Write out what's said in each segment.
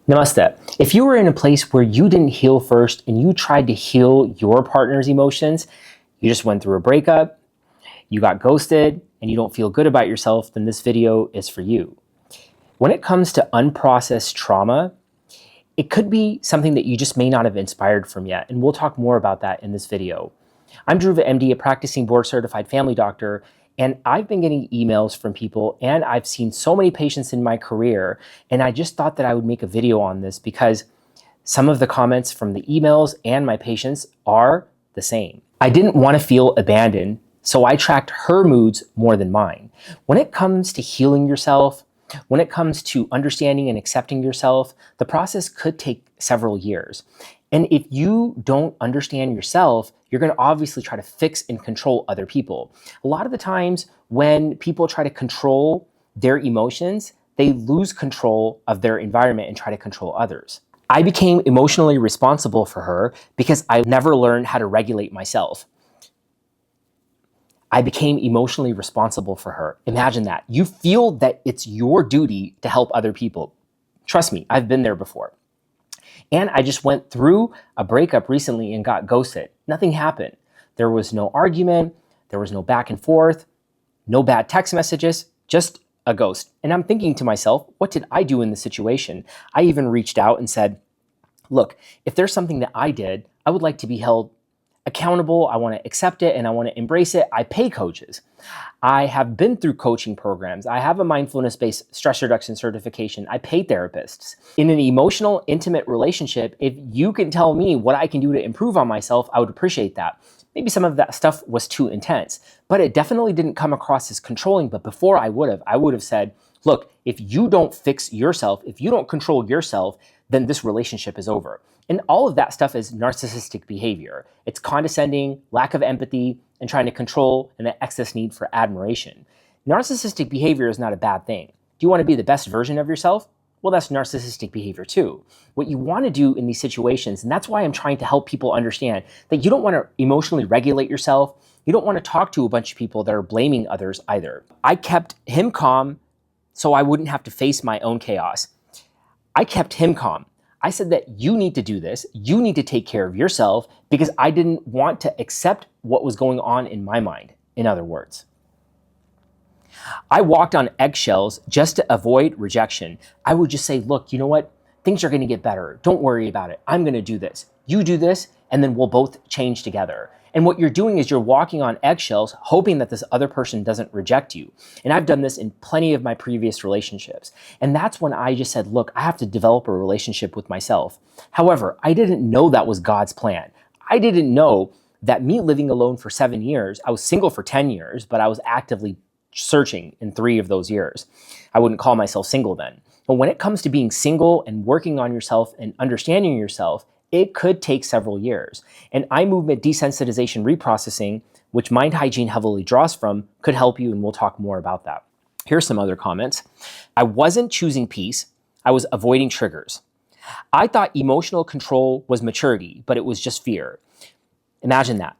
Namaste. If you were in a place where you didn't heal first and you tried to heal your partner's emotions, you just went through a breakup, you got ghosted, and you don't feel good about yourself, then this video is for you. When it comes to unprocessed trauma, it could be something that you just may not have inspired from yet, and we'll talk more about that in this video. I'm Dhruva, MD, a practicing board-certified family doctor, and I've been getting emails from people, and I've seen so many patients in my career, and I just thought that I would make a video on this because some of the comments from the emails and my patients are the same. I didn't want to feel abandoned, so I tracked her moods more than mine. When it comes to healing yourself, when it comes to understanding and accepting yourself, the process could take several years. And if you don't understand yourself, you're going to obviously try to fix and control other people. A lot of the times when people try to control their emotions, they lose control of their environment and try to control others. I became emotionally responsible for her because I never learned how to regulate myself. I became emotionally responsible for her. Imagine that. You feel that it's your duty to help other people. Trust me, I've been there before. And I just went through a breakup recently and got ghosted. Nothing happened. There was no argument. There was no back and forth, no bad text messages, just a ghost. And I'm thinking to myself, what did I do in this situation? I even reached out and said, look, if there's something that I did, I would like to be held accountable. I want to accept it and I want to embrace it. I pay coaches. I have been through coaching programs. I have a mindfulness-based stress reduction certification. I pay therapists. In an emotional, intimate relationship, if you can tell me what I can do to improve on myself, I would appreciate that. Maybe some of that stuff was too intense, but it definitely didn't come across as controlling. But before I would have said, look, if you don't fix yourself, if you don't control yourself, then this relationship is over. And all of that stuff is narcissistic behavior. It's condescending, lack of empathy, and trying to control and an excess need for admiration. Narcissistic behavior is not a bad thing. Do you want to be the best version of yourself? Well, that's narcissistic behavior too. What you want to do in these situations, and that's why I'm trying to help people understand that you don't want to emotionally regulate yourself. You don't want to talk to a bunch of people that are blaming others either. I kept him calm so I wouldn't have to face my own chaos. I kept him calm. I said that you need to do this. You need to take care of yourself because I didn't want to accept what was going on in my mind, in other words. I walked on eggshells just to avoid rejection. I would just say, look, you know what? Things are going to get better. Don't worry about it. I'm going to do this. You do this, and then we'll both change together. And what you're doing is you're walking on eggshells, hoping that this other person doesn't reject you. And I've done this in plenty of my previous relationships. And that's when I just said, look, I have to develop a relationship with myself. However, I didn't know that was God's plan. I didn't know that me living alone for 7 years, I was single for 10 years, but I was actively searching in 3 of those years. I wouldn't call myself single then. But when it comes to being single and working on yourself and understanding yourself, it could take several years. And eye movement desensitization reprocessing, which Mind Hygiene heavily draws from, could help you, and we'll talk more about that. Here's some other comments. I wasn't choosing peace. I was avoiding triggers. I thought emotional control was maturity, but it was just fear. Imagine that.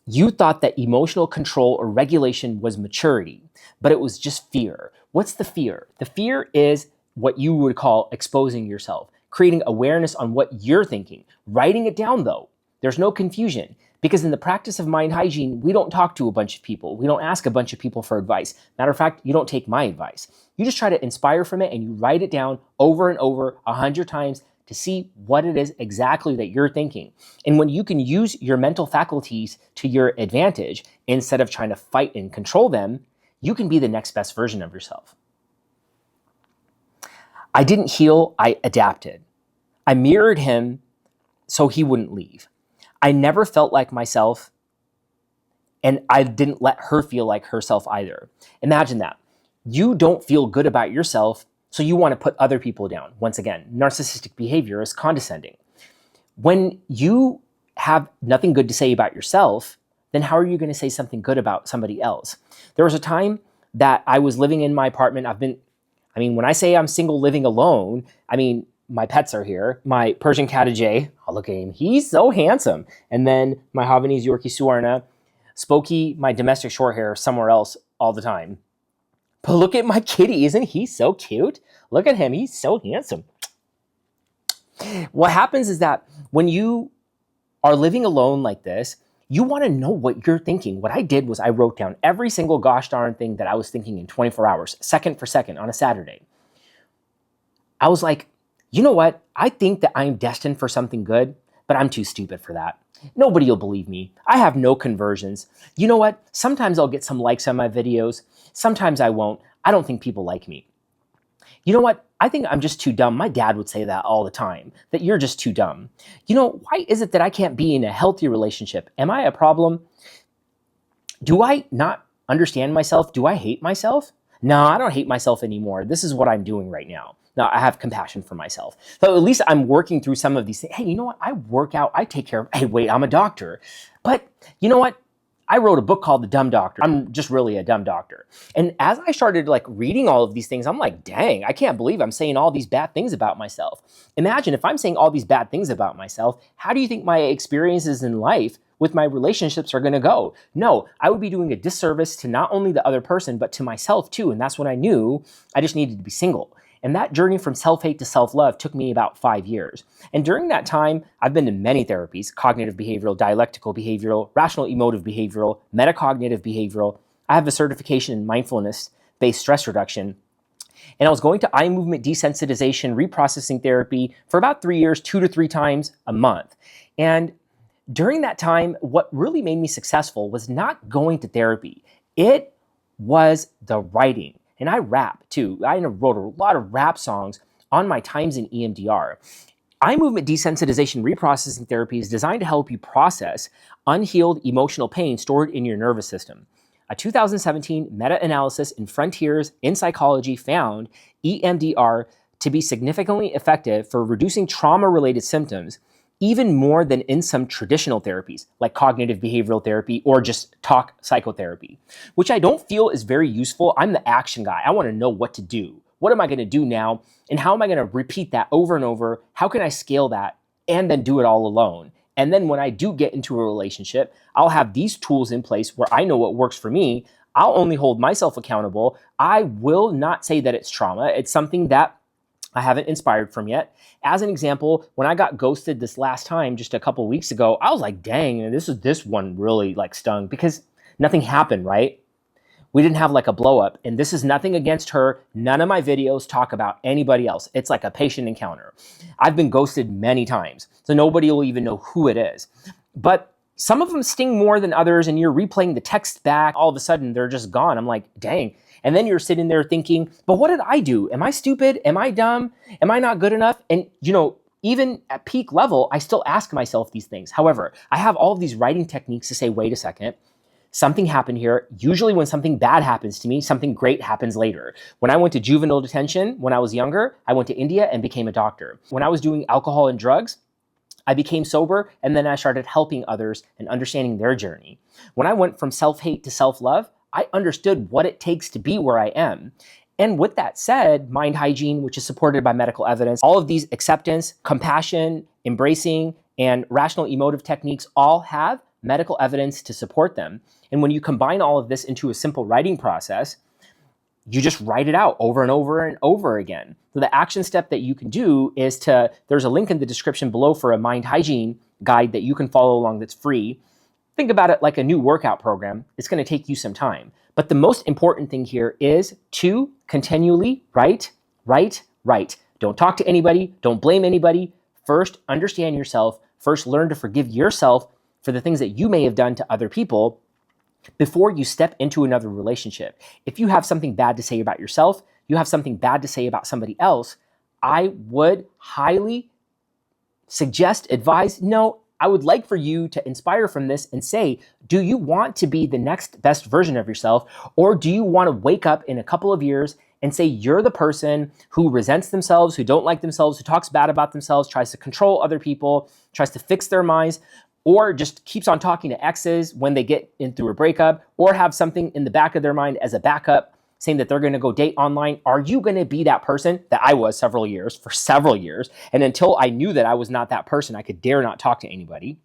You thought that emotional control or regulation was maturity, but it was just fear. What's the fear? The fear is what you would call exposing yourself, creating awareness on what you're thinking, writing it down though. There's no confusion because in the practice of mind hygiene, we don't talk to a bunch of people. We don't ask a bunch of people for advice. Matter of fact, you don't take my advice. You just try to inspire from it and you write it down over and over 100 times to see what it is exactly that you're thinking. And when you can use your mental faculties to your advantage, instead of trying to fight and control them, you can be the next best version of yourself. I didn't heal, I adapted. I mirrored him so he wouldn't leave. I never felt like myself, and I didn't let her feel like herself either. Imagine that. You don't feel good about yourself, so you want to put other people down. Once again, narcissistic behavior is condescending. When you have nothing good to say about yourself, then how are you going to say something good about somebody else? There was a time that I was living in my apartment. When I say I'm single living alone, my pets are here. My Persian cat, Ajay, oh, look at him. He's so handsome. And then my Havanese Yorkie, Suarna. Spokey, my domestic short hair, somewhere else all the time. But look at my kitty. Isn't he so cute? Look at him. He's so handsome. What happens is that when you are living alone like this, you want to know what you're thinking. What I did was I wrote down every single gosh darn thing that I was thinking in 24 hours, second for second on a Saturday. I was like, you know what? I think that I'm destined for something good, but I'm too stupid for that. Nobody will believe me. I have no conversions. You know what? Sometimes I'll get some likes on my videos. Sometimes I won't. I don't think people like me. You know what? I think I'm just too dumb. My dad would say that all the time, that you're just too dumb. You know, why is it that I can't be in a healthy relationship? Am I a problem? Do I not understand myself? Do I hate myself? No, I don't hate myself anymore. This is what I'm doing right now. Now, I have compassion for myself. So at least I'm working through some of these things. Hey, you know what? I work out. I take care of, hey, wait, I'm a doctor. But you know what? I wrote a book called The Dumb Doctor. I'm just really a dumb doctor. And as I started like reading all of these things, I'm like, dang, I can't believe I'm saying all these bad things about myself. Imagine if I'm saying all these bad things about myself, how do you think my experiences in life with my relationships are going to go? No, I would be doing a disservice to not only the other person, but to myself too. And that's when I knew I just needed to be single. And that journey from self-hate to self-love took me about 5 years. And during that time, I've been to many therapies: cognitive behavioral, dialectical behavioral, rational emotive behavioral, metacognitive behavioral. I have a certification in mindfulness-based stress reduction. And I was going to eye movement desensitization reprocessing therapy for about 3 years, 2 to 3 times a month. And during that time, what really made me successful was not going to therapy. It was the writing. And I rap too. I wrote a lot of rap songs on my times in EMDR. Eye movement desensitization reprocessing therapy is designed to help you process unhealed emotional pain stored in your nervous system. A 2017 meta-analysis in Frontiers in Psychology found EMDR to be significantly effective for reducing trauma-related symptoms, even more than in some traditional therapies like cognitive behavioral therapy or just talk psychotherapy, which I don't feel is very useful. I'm the action guy. I want to know what to do. What am I going to do now? And how am I going to repeat that over and over? How can I scale that and then do it all alone? And then when I do get into a relationship, I'll have these tools in place where I know what works for me. I'll only hold myself accountable. I will not say that it's trauma. It's something that I haven't inspired from yet. As an example, when I got ghosted this last time, just a couple weeks ago, I was like, dang, this one really like stung because nothing happened, right? We didn't have like a blow up, and this is nothing against her. None of my videos talk about anybody else. It's like a patient encounter. I've been ghosted many times, so nobody will even know who it is. But some of them sting more than others, and you're replaying the text back. All of a sudden, they're just gone. I'm like, dang. And then you're sitting there thinking, but what did I do? Am I stupid? Am I dumb? Am I not good enough? And you know, even at peak level, I still ask myself these things. However, I have all of these writing techniques to say, wait a second, something happened here. Usually when something bad happens to me, something great happens later. When I went to juvenile detention when I was younger, I went to India and became a doctor. When I was doing alcohol and drugs, I became sober, and then I started helping others and understanding their journey. When I went from self-hate to self-love, I understood what it takes to be where I am. And with that said, Mind Hygiene, which is supported by medical evidence, all of these acceptance, compassion, embracing, and rational emotive techniques all have medical evidence to support them. And when you combine all of this into a simple writing process, you just write it out over and over and over again. So the action step that you can do is there's a link in the description below for a Mind Hygiene guide that you can follow along that's free. Think about it like a new workout program. It's going to take you some time. But the most important thing here is to continually write. Don't talk to anybody. Don't blame anybody. First, understand yourself. First, learn to forgive yourself for the things that you may have done to other people before you step into another relationship. If you have something bad to say about yourself, you have something bad to say about somebody else, I would highly suggest, advise, no, I would like for you to inspire from this and say, do you want to be the next best version of yourself? Or do you want to wake up in a couple of years and say you're the person who resents themselves, who don't like themselves, who talks bad about themselves, tries to control other people, tries to fix their minds, or just keeps on talking to exes when they get in through a breakup, or have something in the back of their mind as a backup saying that they're going to go date online? Are you going to be that person that I was for several years, and until I knew that I was not that person, I could dare not talk to anybody?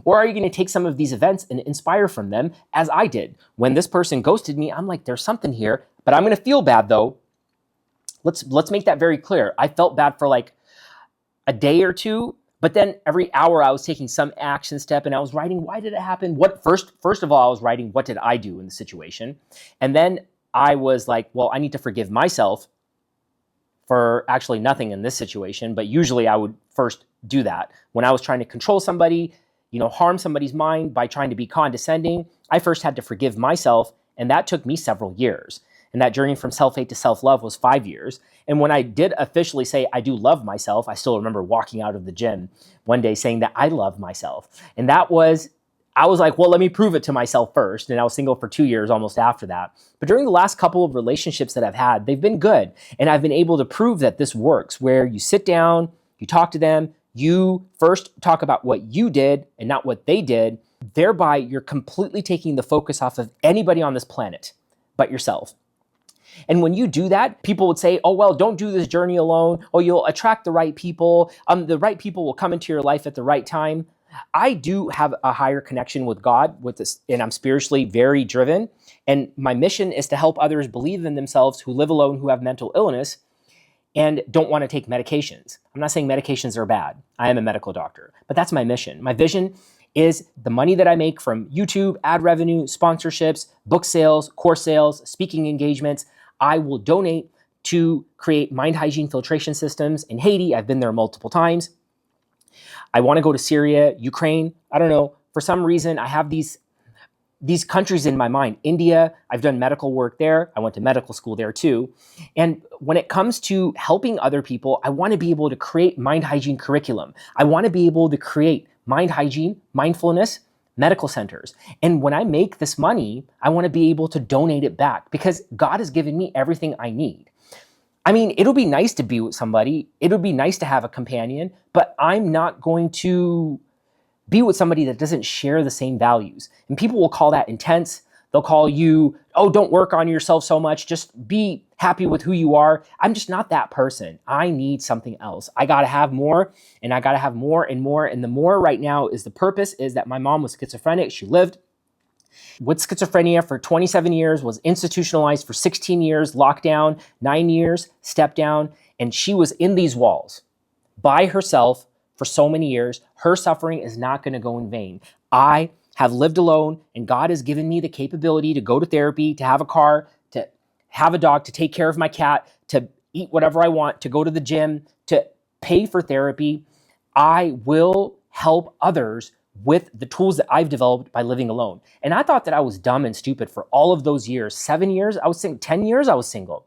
Or are you going to take some of these events and inspire from them, as I did? When this person ghosted me, I'm like, there's something here, but I'm going to feel bad though. Let's make that very clear. I felt bad for like a day or two, but then every hour I was taking some action step and I was writing, why did it happen? What first of all, I was writing, what did I do in the situation? And then I was like, well, I need to forgive myself for actually nothing in this situation. But usually I would first do that. When I was trying to control somebody, harm somebody's mind by trying to be condescending, I first had to forgive myself. And that took me several years. And that journey from self-hate to self-love was 5 years. And when I did officially say I do love myself, I still remember walking out of the gym one day saying that I love myself. And I was like, well, let me prove it to myself first. And I was single for 2 years almost after that. But during the last couple of relationships that I've had, they've been good. And I've been able to prove that this works, where you sit down, you talk to them, you first talk about what you did and not what they did. Thereby, you're completely taking the focus off of anybody on this planet but yourself. And when you do that, people would say, oh, well, don't do this journey alone. Oh, you'll attract the right people. The right people will come into your life at the right time. I do have a higher connection with God, and I'm spiritually very driven. And my mission is to help others believe in themselves who live alone, who have mental illness, and don't want to take medications. I'm not saying medications are bad. I am a medical doctor, but that's my mission. My vision is the money that I make from YouTube, ad revenue, sponsorships, book sales, course sales, speaking engagements, I will donate to create mind hygiene filtration systems in Haiti. I've been there multiple times. I want to go to Syria, Ukraine. I don't know. For some reason, I have these countries in my mind. India, I've done medical work there. I went to medical school there too. And when it comes to helping other people, I want to be able to create mind hygiene curriculum. I want to be able to create mind hygiene, mindfulness, medical centers. And when I make this money, I want to be able to donate it back because God has given me everything I need. I mean, it'll be nice to be with somebody. It'll be nice to have a companion, but I'm not going to be with somebody that doesn't share the same values. And people will call that intense. They'll call you, oh, don't work on yourself so much. Just be happy with who you are. I'm just not that person. I need something else. I got to have more, and I got to have more and more. And the more right now is the purpose is that my mom was schizophrenic. She lived with schizophrenia for 27 years, was institutionalized for 16 years, locked down, 9 years, stepped down. And she was in these walls by herself for so many years. Her suffering is not going to go in vain. I have lived alone, and God has given me the capability to go to therapy, to have a car, to have a dog, to take care of my cat, to eat whatever I want, to go to the gym, to pay for therapy. I will help others with the tools that I've developed by living alone. And I thought that I was dumb and stupid for all of those years. 7 years, I was single. 10 years, I was single.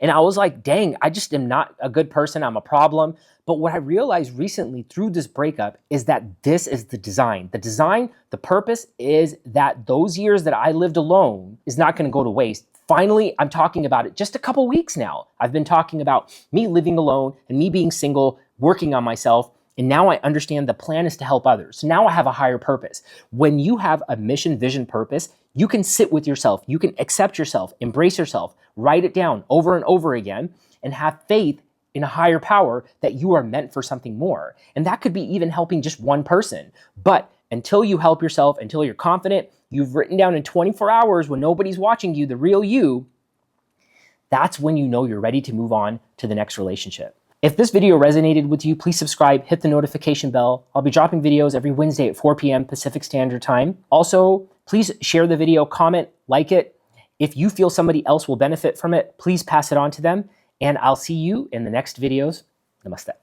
And I was like, dang, I just am not a good person. I'm a problem. But what I realized recently through this breakup is that this is the design. The design, the purpose is that those years that I lived alone is not going to go to waste. Finally, I'm talking about it just a couple weeks now. I've been talking about me living alone and me being single, working on myself. And now I understand the plan is to help others. So now I have a higher purpose. When you have a mission, vision, purpose, you can sit with yourself. You can accept yourself, embrace yourself, write it down over and over again, and have faith in a higher power that you are meant for something more. And that could be even helping just one person. But until you help yourself, until you're confident, you've written down in 24 hours when nobody's watching you, the real you, that's when you know you're ready to move on to the next relationship. If this video resonated with you, please subscribe, hit the notification bell. I'll be dropping videos every Wednesday at 4 p.m. Pacific Standard Time. Also, please share the video, comment, like it. If you feel somebody else will benefit from it, please pass it on to them. And I'll see you in the next videos. Namaste.